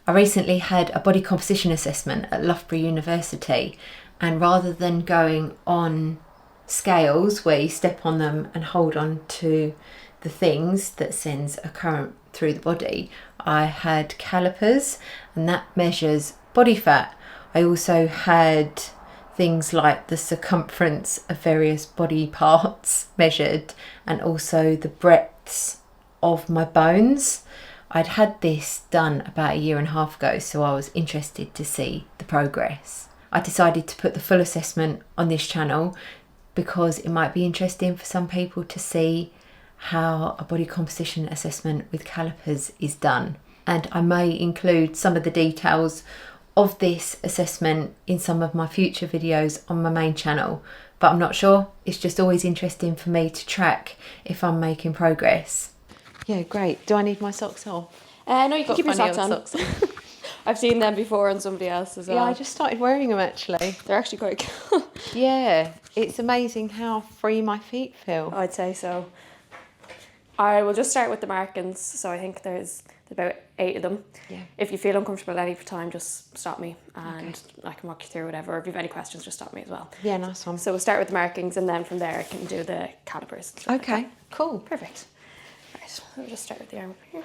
I recently had a body composition assessment at Loughborough University, and rather than going on scales where you step on them and hold on to the things that sends a current through the body, I had calipers, and that measures body fat. I also had things like the circumference of various body parts measured, and also the breadths of my bones. I'd had this done about a year and a half ago, so I was interested to see the progress. I decided to put the full assessment on this channel because it might be interesting for some people to see how a body composition assessment with calipers is done. And I may include some of the details of this assessment in some of my future videos on my main channel, but I'm not sure. It's just always interesting for me to track if I'm making progress. Yeah, great. Do I need my socks off? No, you can keep your socks on. I've seen them before on somebody else as well. Yeah, I just started wearing them actually. They're actually quite cool. Yeah, it's amazing how free my feet feel. I'd say so. I will just start with the markings. So I think there's about 8 of them. Yeah. If you feel uncomfortable at any time, just stop me and I can walk you through whatever. If you have any questions, just stop me as well. Yeah, nice one. So we'll start with the markings, and then from there I can do the calipers. Okay, cool. Perfect. Right, we'll just start with the arm up here.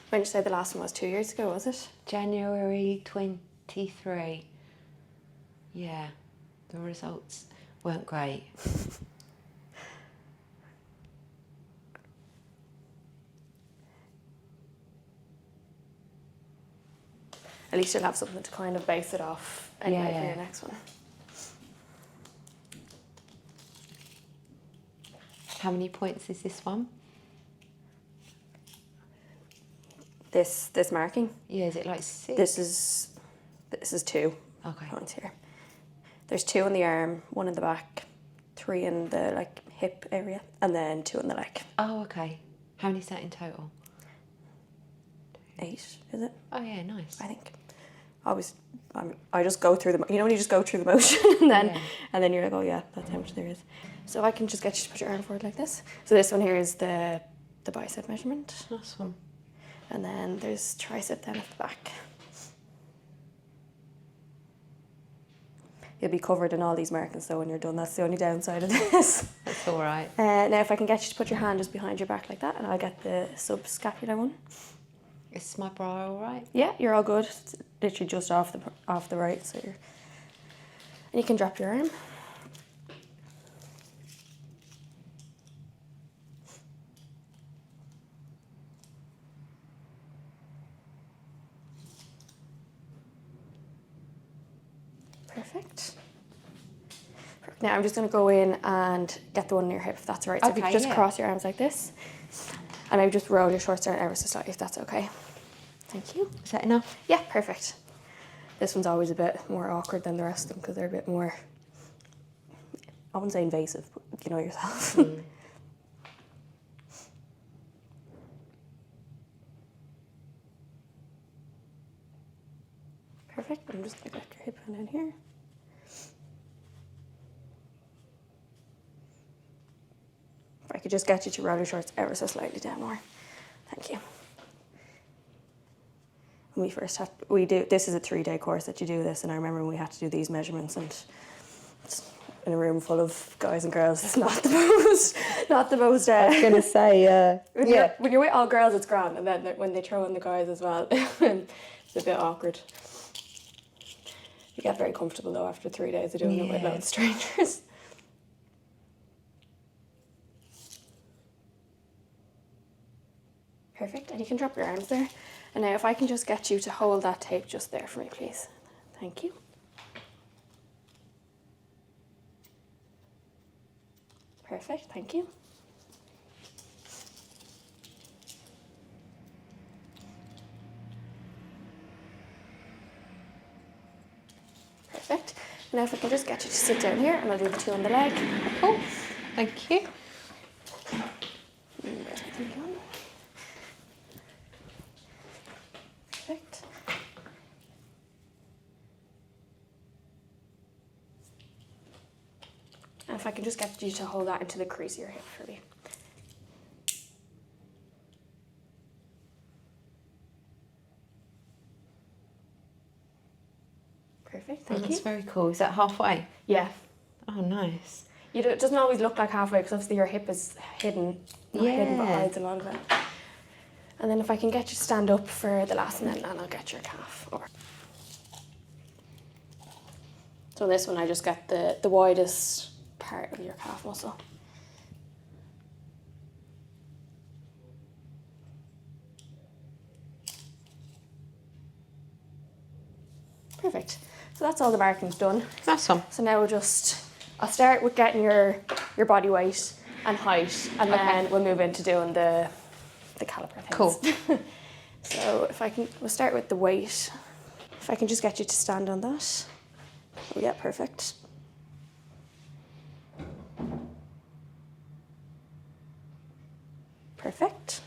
When did you say the last one was? 2 years ago, was it? January 23. Yeah, the results weren't great. At least you'll have something to kind of base it off anyway for your next one. How many points is this one? This marking? Yeah, is it like 6? This is 2 points here. There's 2 on the arm, 1 in the back, 3 in the like hip area, and then 2 in the leg. Oh, okay. How many is that in total? 8, is it? Oh yeah, nice. I think. I just go through the, you know when you just go through the motion and then you're like, oh yeah, that's how much there is. So I can just get you to put your arm forward like this. So this one here is the bicep measurement. Nice one. And then there's tricep then at the back. You'll be covered in all these markings though when you're done. That's the only downside of this. That's all right. Now if I can get you to put your hand just behind your back like that, and I'll get the subscapular one. Is my bra all right? Yeah, you're all good. It's literally just off the right, so and you can drop your arm. Perfect. Now I'm just going to go in and get the one in your hip, if that's all right. So if you could just cross your arms like this, and maybe just roll your shorts down ever so slightly, if that's okay. Thank you. Is that enough? Yeah, perfect. This one's always a bit more awkward than the rest of them because they're a bit more, I wouldn't say invasive, but you know yourself. Perfect. I'm just going to get your hip in here. If I could just get you to roll your shorts ever so slightly down more. Thank you. When we first had, this is a 3-day course that you do this, and I remember when we had to do these measurements, and it's in a room full of guys and girls, it's not the most, I was going to say, when you're with all girls, it's grand, and then when they throw in the guys as well, it's a bit awkward. You get very comfortable though after 3 days of doing it with loads of strangers. Perfect, and you can drop your arms there. And now if I can just get you to hold that tape just there for me, please. Thank you. Perfect, thank you. Perfect. Now if I can just get you to sit down here, and I'll do the 2 on the leg. Cool. Thank you. Perfect. if I can just get you to hold that into the crease of your hip for me. Perfect, thank you. That's very cool. Is that halfway? Yeah. Oh, nice. It doesn't always look like halfway because obviously your hip is hidden. Not hidden, but hides a lot of it. And then if I can get you to stand up for the last one, and I'll get your calf. So this one I just get the widest part of your calf muscle. Perfect. So that's all the markings done. Awesome. So now I'll start with getting your body weight and height, and then we'll move into doing the caliper things. Cool. So we'll start with the weight. If I can just get you to stand on that. Oh yeah, perfect. Perfect.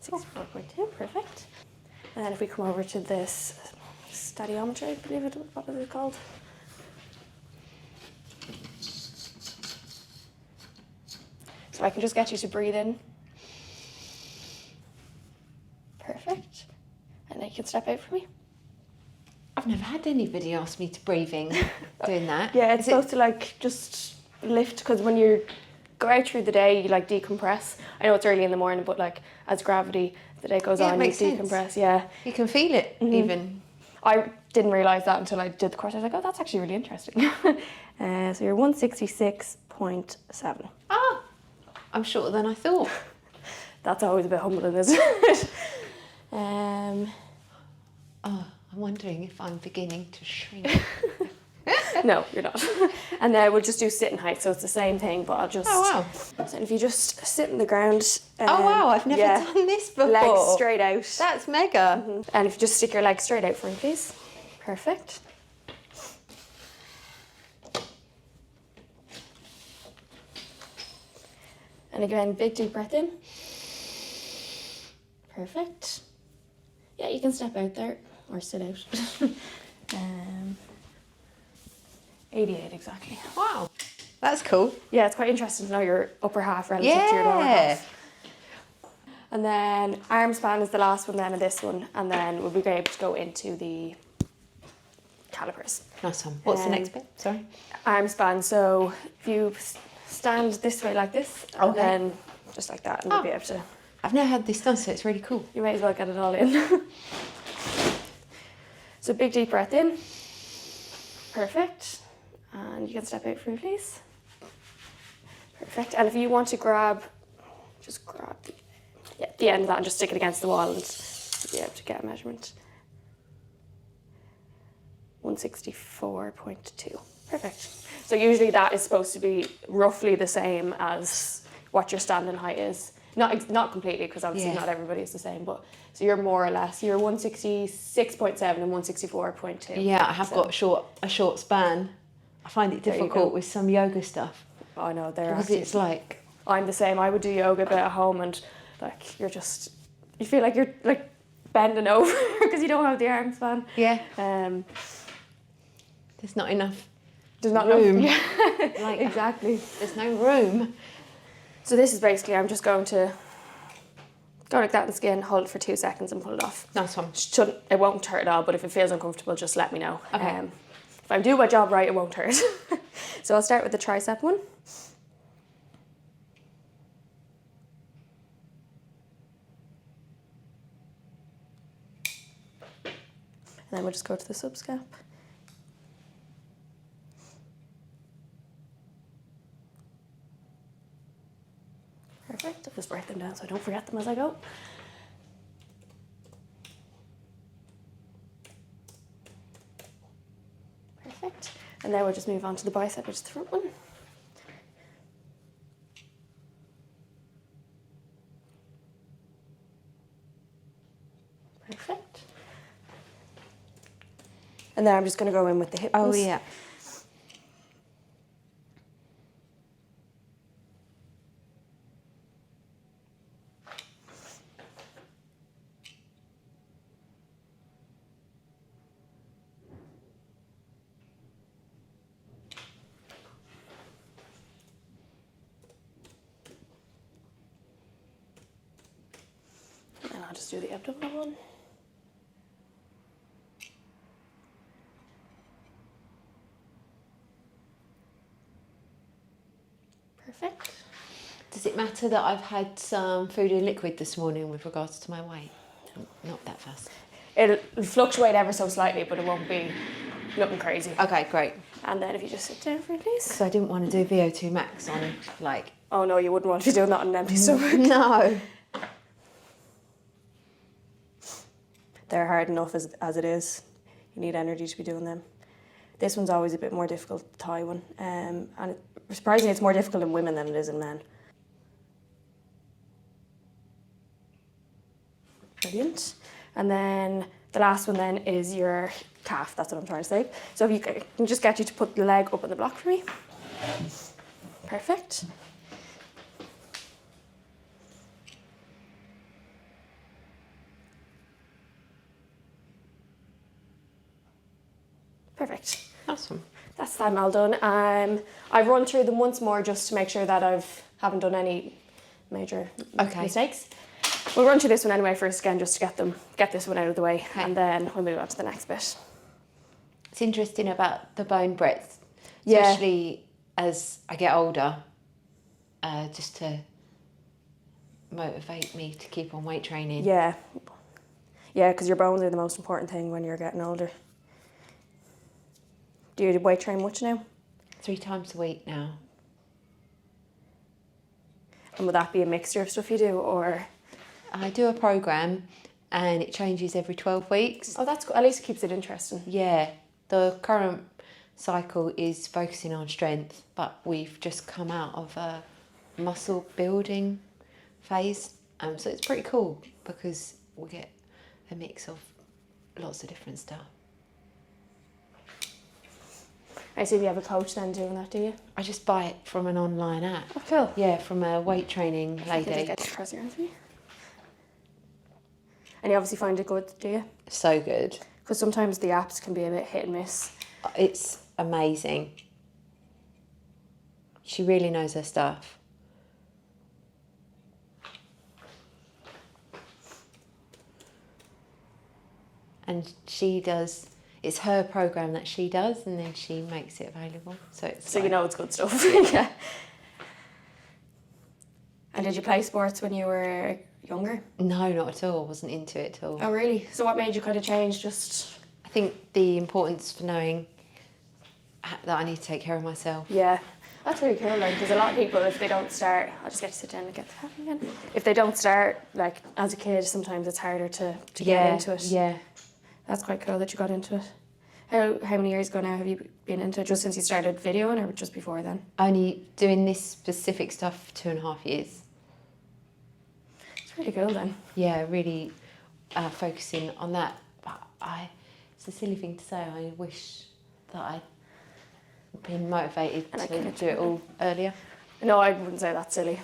Cool. 64.2, perfect. And then if we come over to this stadiometry, I believe what is it called? So I can just get you to breathe in. Perfect. And then you can step out for me. I've never had anybody ask me to breathing doing that. Yeah, it's supposed to like just lift, because when you go out through the day, you like decompress. I know it's early in the morning, but like as gravity, the day goes on, you decompress. Sense. Yeah. You can feel it even. I didn't realise that until I did the course. I was like, oh, that's actually really interesting. So you're 166.7. Ah, I'm shorter than I thought. That's always a bit humbling, isn't it? I'm wondering if I'm beginning to shrink. No, you're not. And then we'll just do sitting height, so it's the same thing, but I'll just... Oh, wow. So if you just sit in the ground... oh, wow, I've never done this before. Legs straight out. That's mega. And if you just stick your legs straight out for me, please. Perfect. And again, big deep breath in. Perfect. Yeah, you can step out there, or sit out. 88 exactly. Wow, that's cool. Yeah, it's quite interesting to know your upper half relative to your lower half. And then arm span is the last one then of this one, and then we'll be able to go into the calipers. Nice one. What's the next bit? Sorry. Arm span, so if you stand this way like this, and then just like that, and you'll be able to... I've never had this done, so it's really cool. You may as well get it all in. So big deep breath in. Perfect. And you can step out for me, please. Perfect. And if you want to just grab the end of that and just stick it against the wall, and you'll be able to get a measurement. 164.2. Perfect. So usually that is supposed to be roughly the same as what your standing height is. Not completely, because obviously not everybody is the same, but so you're more or less, you're 166.7 and 164.2. Yeah, I have got a short span. I find it difficult with some yoga stuff. Oh no, because it's like... I'm the same. I would do yoga a bit at home, and like you feel like you're like bending over because you don't have the arm span. Yeah. There's not enough. There's not room. Yeah. Like exactly. There's no room. So this is basically, I'm just going to go like that in the skin, hold it for 2 seconds and pull it off. Nice one. It won't hurt at all, but if it feels uncomfortable, just let me know. Okay. If I'm doing my job right, it won't hurt. So I'll start with the tricep one. And then we'll just go to the subscap. Perfect. I'll just write them down so I don't forget them as I go. Perfect. And then we'll just move on to the bicep, which is the front one. Perfect. And then I'm just going to go in with the hip. Oh, yeah. just do the abdominal one. Perfect. Does it matter that I've had some food and liquid this morning with regards to my weight? Not that fast. It'll fluctuate ever so slightly, but it won't be nothing crazy. Okay, great. And then if you just sit down for me, please. So I didn't want to do VO2 max on, like... Oh no, you wouldn't want to be doing that on an empty stomach. No. They're hard enough as it is. You need energy to be doing them. This one's always a bit more difficult, the Thai one. And surprisingly, it's more difficult in women than it is in men. Brilliant. And then the last one then is your calf. That's what I'm trying to say. So if you can just get you to put the leg up on the block for me. Perfect. Perfect. Awesome. That's them all done. I've run through them once more just to make sure that I haven't done any major mistakes. We'll run through this one anyway first again, just to get this one out of the way, and then we'll move on to the next bit. It's interesting about the bone breadth, especially as I get older, just to motivate me to keep on weight training. Yeah, because your bones are the most important thing when you're getting older. Do you weight train much now? 3 times a week now. And will that be a mixture of stuff you do, or...? I do a program and it changes every 12 weeks. Oh, that's cool. At least it keeps it interesting. Yeah, the current cycle is focusing on strength, but we've just come out of a muscle building phase. So it's pretty cool because we get a mix of lots of different stuff. I see you have a coach then doing that, do you? I just buy it from an online app. Oh, cool. Yeah, from a weight training lady. Did you get to cross your arms with me? And you obviously find it good, do you? So good. Because sometimes the apps can be a bit hit and miss. It's amazing. She really knows her stuff. And she does, it's her program that she does, and then she makes it available. So you know it's good stuff. Yeah. And did you play sports when you were younger? No, not at all. I wasn't into it at all. Oh, really? So what made you kind of change just... I think the importance for knowing that I need to take care of myself. Yeah. That's really cool, like, because a lot of people, if they don't start... I'll just get to sit down and get the happy again. If they don't start, like, as a kid, sometimes it's harder to get into it. Yeah. That's quite cool that you got into it. How many years ago now have you been into it? Just since you started videoing, or just before then? Only doing this specific stuff 2.5 years. Pretty cool then. Yeah, really focusing on that. But it's a silly thing to say. I wish that I'd been motivated to do it all earlier. No, I wouldn't say that's silly.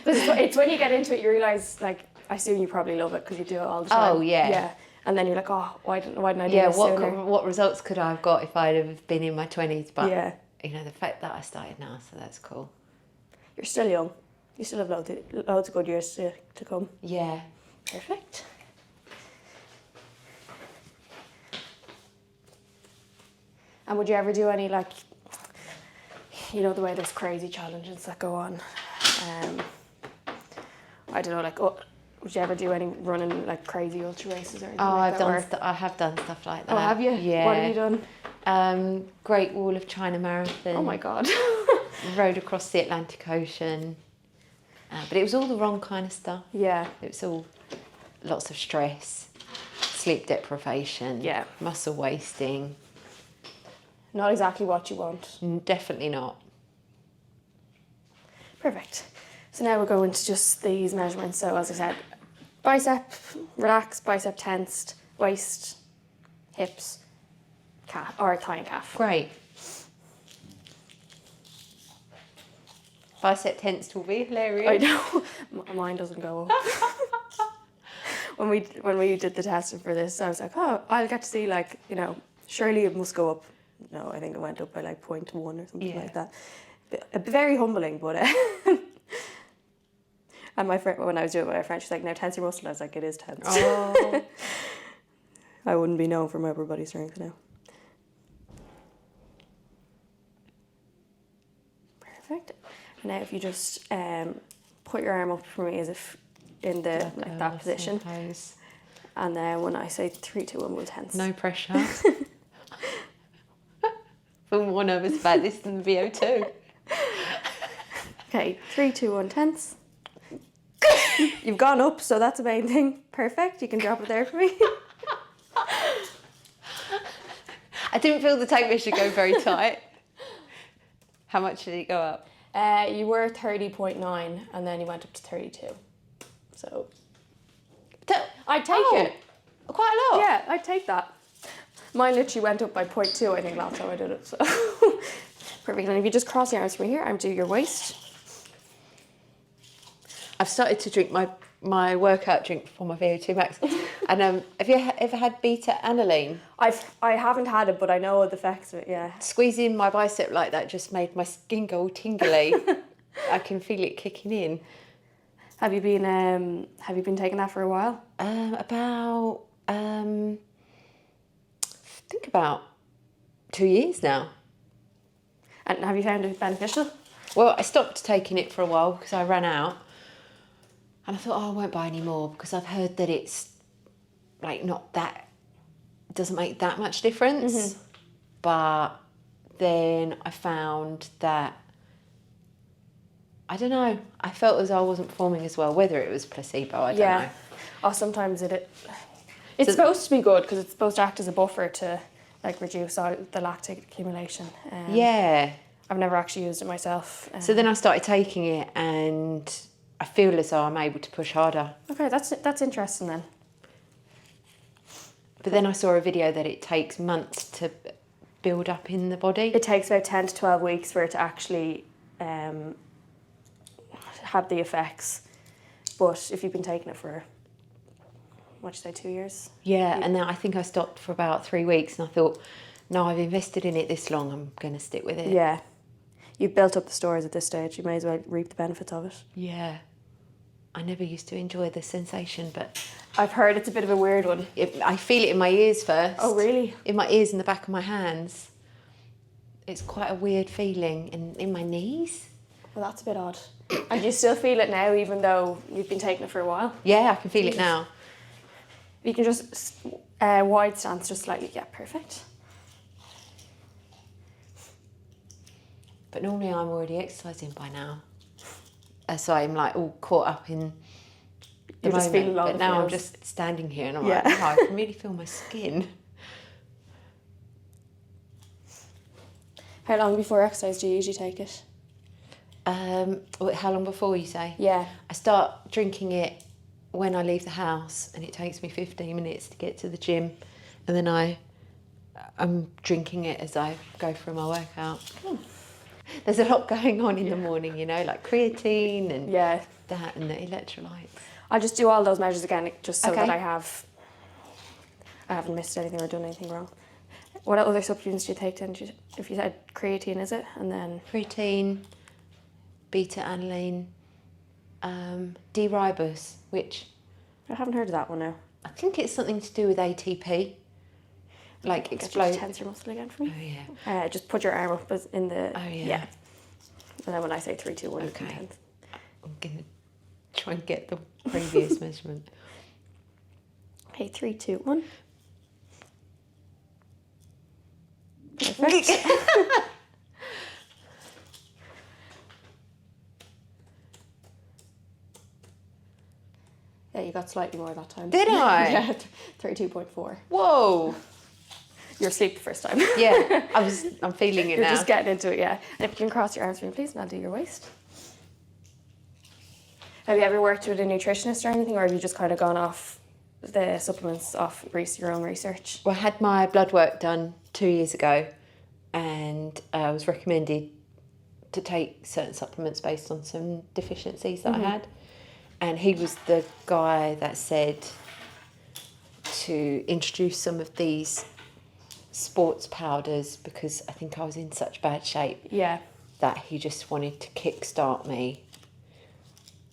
It's when you get into it, you realise, like, I assume you probably love it because you do it all the time. Oh, yeah. Yeah. And then you're like, oh, why didn't I do this sooner? What results could I have got if I'd have been in my 20s? But, you know, the fact that I started now, so that's cool. You're still young. You still have loads of good years to come. Yeah. Perfect. And would you ever do any, like, you know, the way there's crazy challenges that go on? I don't know, like, would you ever do any running, like, crazy ultra races or anything like that? I have done stuff like that. Oh, have you? Yeah. What have you done? Great Wall of China Marathon. Oh my God. Rode across the Atlantic Ocean. But it was all the wrong kind of stuff. Yeah. It was all lots of stress, sleep deprivation, muscle wasting. Not exactly what you want. Definitely not. Perfect. So now we're going to just these measurements. So as I said, bicep relaxed, bicep tensed, waist, hips, calf, or thigh and calf. Great. Bicep tensed will be hilarious. I know. Mine doesn't go up. When we did the testing for this, I was like, oh, I'll get to see, like, you know, surely it must go up. No, I think it went up by like 0.1 or something like that. Very humbling, but And my friend, when I was doing it with my friend, she's like, "No, tense your muscle." I was like, "It is tense." Oh. I wouldn't be known for my upper body strength now. Perfect. And now if you just put your arm up for me as if in the like that position. And then when I say 3, 2, 1, we'll tense. No pressure. I'm more nervous about this than the VO2. Okay, 3, 2, 1, tense. You've gone up, so that's the main thing. Perfect. You can drop it there for me. I didn't feel the tape measure go very tight. How much did it go up? You were 30.9 and then you went up to 32. So I'd take it. Quite a lot. Yeah, I'd take that. Mine literally went up by 0.2, I think, last time I did it. So perfect. And if you just cross your arms from here, I'm to your waist. I've started to drink my workout drink for my VO2 max. And have you ever had beta-aniline? I haven't had it, but I know the effects of it, yeah. Squeezing my bicep like that just made my skin go all tingly. I can feel it kicking in. Have you been taking that for a while? I think about 2 years now. And have you found it beneficial? Well, I stopped taking it for a while because I ran out. And I thought, I won't buy any more because I've heard that it's like doesn't make that much difference. Mm-hmm. But then I found that, I don't know, I felt as though I wasn't performing as well, whether it was placebo, I don't know. Oh, sometimes it's supposed to be good because it's supposed to act as a buffer to like reduce all the lactic accumulation. Yeah. I've never actually used it myself. So then I started taking it and I feel as though I'm able to push harder. Okay, that's interesting then. But then I saw a video that it takes months to build up in the body. It takes about 10 to 12 weeks for it to actually have the effects. But if you've been taking it for, what'd you say, 2 years? Yeah, and then I think I stopped for about 3 weeks and I thought, no, I've invested in it this long, I'm going to stick with it. Yeah. You've built up the stores at this stage, you may as well reap the benefits of it. Yeah. I never used to enjoy the sensation, but I've heard it's a bit of a weird one. I feel it in my ears first. Oh, really? In my ears and the back of my hands. It's quite a weird feeling. And in my knees. Well, that's a bit odd. And you still feel it now, even though you've been taking it for a while? Yeah, I can feel it now. You can just wide stance, just slightly. Yeah, perfect. But normally I'm already exercising by now. So I'm like all caught up in the moment. Feeling but now I'm just standing here and I'm like, oh, I can really feel my skin. How long before exercise do you usually take it? How long before, you say? Yeah. I start drinking it when I leave the house and it takes me 15 minutes to get to the gym. And then I'm drinking it as I go through my workout. There's a lot going on in the morning, like creatine and that and the electrolytes. I'll just do all those measures again just so that I haven't missed anything or done anything wrong. What other supplements do you take then? If you said creatine, is it? And then creatine, beta-aniline, D-ribose, which I haven't heard of that one now. I think it's something to do with ATP. Like explode. Tense your muscle again for me. Oh yeah. Just put your arm up in the. Oh yeah. Yeah. And then when I say 3, 2, 1, okay. Tense. I'm gonna try and get the previous measurement. Okay, 3, 2, 1. Perfect. Yeah, you got slightly more that time. Did I? Yeah, 32.4. Whoa. You were asleep the first time. Yeah, I'm feeling it You're now. just getting into it, yeah. And if you can cross your arms for me, please, and I'll do your waist. Have you ever worked with a nutritionist or anything, or have you just kind of gone off the supplements, off your own research? Well, I had my blood work done 2 years ago, and I was recommended to take certain supplements based on some deficiencies that I had. And he was the guy that said to introduce some of these sports powders because I think I was in such bad shape that he just wanted to kickstart me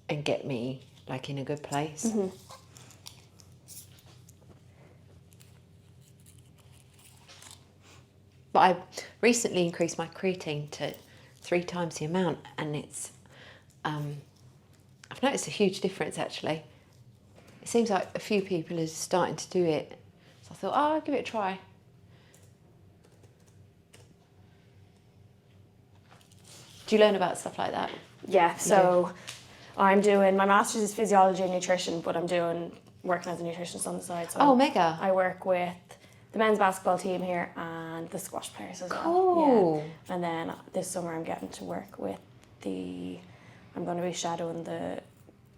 and get me like in a good place. But I recently increased my creatine to 3 times the amount, and it's I've noticed a huge difference actually. It seems like a few people are starting to do it, so I thought, oh, I'll give it a try. Do you learn about stuff like that? Yeah, so I'm doing, my master's is physiology and nutrition, but I'm working as a nutritionist on the side. So mega. I work with the men's basketball team here and the squash players as well. Cool. Yeah. And then this summer I'm getting to work with I'm going to be shadowing the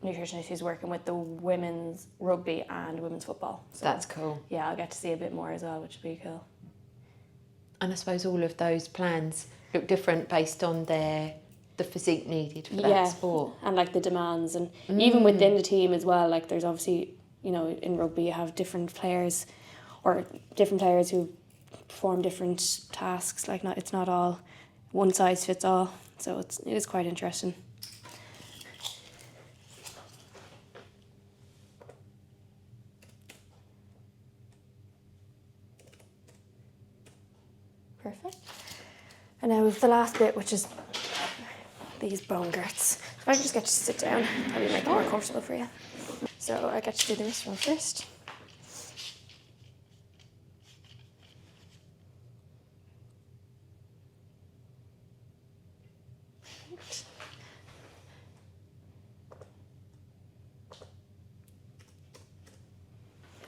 nutritionist who's working with the women's rugby and women's football. So, that's cool. Yeah, I'll get to see a bit more as well, which would be cool. And I suppose all of those plans look different based on the physique needed for that sport. And like the demands, and even within the team as well, like there's obviously, you know, in rugby you have different players who perform different tasks, like it's not all one size fits all, so it is quite interesting. Perfect. And now with the last bit, which is these bone girths. If I can just get you to sit down, probably make it more comfortable for you. So I get to do the wrist one first.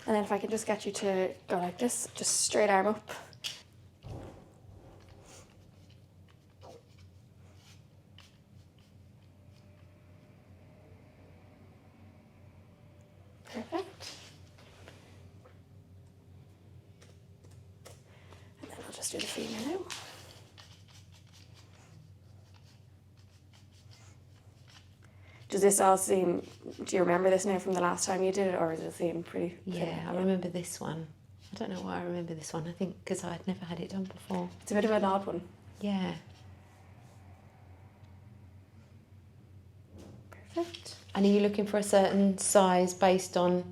And then if I can just get you to go like this, just straight arm up. Perfect. And then I'll just do the femur now. Does this all seem, do you remember this now from the last time you did it, or does it seem pretty? Yeah, I remember this one. I don't know why I remember this one. I think because I had never had it done before. It's a bit of an odd one. Yeah. Perfect. And are you looking for a certain size based on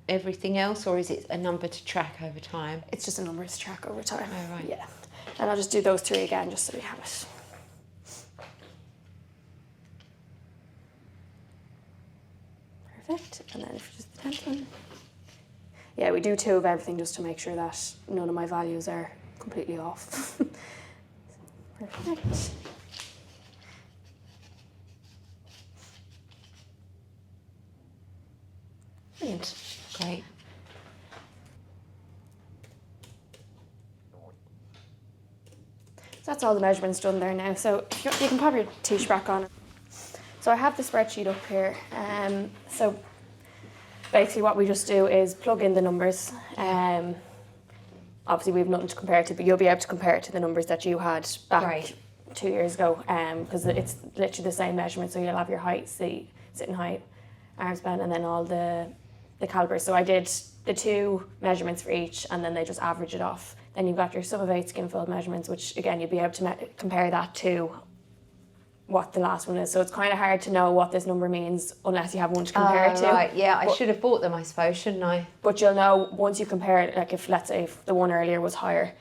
everything else, or is it a number to track over time? It's just a number to track over time. Oh, right. Yeah. And I'll just do those 3 again, just so we have it. Perfect. And then for just the 10th one. Yeah, we do 2 of everything just to make sure that none of my values are completely off. Perfect. Brilliant. Great. So that's all the measurements done there now. So you can pop your t-shirt back on. So I have the spreadsheet up here. So basically what we just do is plug in the numbers. Obviously we have nothing to compare it to, but you'll be able to compare it to the numbers that you had back 2 years ago, because it's literally the same measurement. So you'll have your height, sitting height, arm span, and then all the calibers. So I did the 2 measurements for each, and then they just average it off. Then you've got your sum of 8 skin fold measurements, which again you'll be able to compare that to what the last one is. So it's kind of hard to know what this number means unless you have one to compare it to. Right, yeah, I should have bought them, I suppose, shouldn't I? But you'll know once you compare it, like if, let's say, if the one earlier was higher,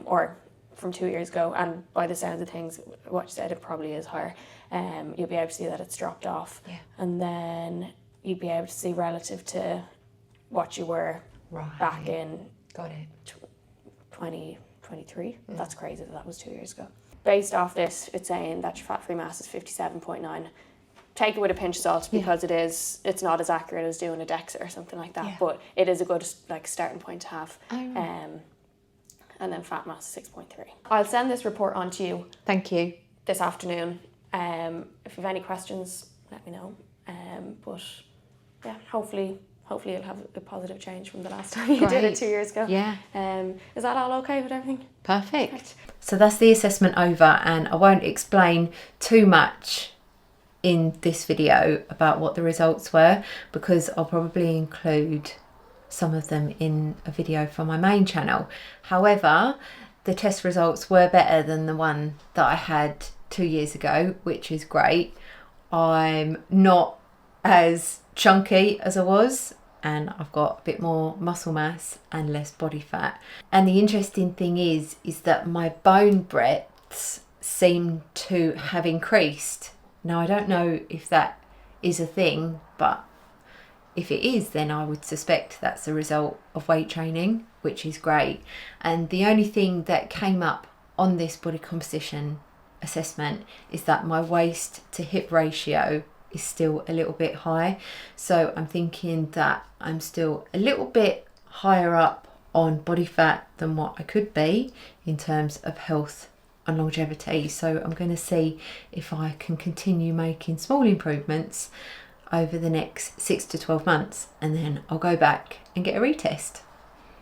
or from 2 years ago, and by the sounds of things, what you said, it probably is higher, you'll be able to see that it's dropped off. Yeah. And then you'd be able to see relative to what you were back in Got it. 2023. That's crazy that was 2 years ago. Based off this, it's saying that your fat-free mass is 57.9. Take it with a pinch of salt because it's not as accurate as doing a DEXA or something like that, but it is a good starting point to have. And then fat mass is 6.3. I'll send this report on to you. Thank you. This afternoon. If you have any questions, let me know. But yeah, hopefully you'll have a positive change from the last time you did it 2 years ago. Yeah. Is that all okay with everything? Perfect. So that's the assessment over, and I won't explain too much in this video about what the results were, because I'll probably include some of them in a video from my main channel. However, the test results were better than the one that I had 2 years ago, which is great. I'm not as chunky as I was, and I've got a bit more muscle mass and less body fat. And the interesting thing is that my bone breadths seem to have increased. Now, I don't know if that is a thing, but if it is, then I would suspect that's a result of weight training, which is great. And the only thing that came up on this body composition assessment is that my waist to hip ratio is still a little bit high. So I'm thinking that I'm still a little bit higher up on body fat than what I could be in terms of health and longevity. So I'm going to see if I can continue making small improvements over the next 6 to 12 months, and then I'll go back and get a retest.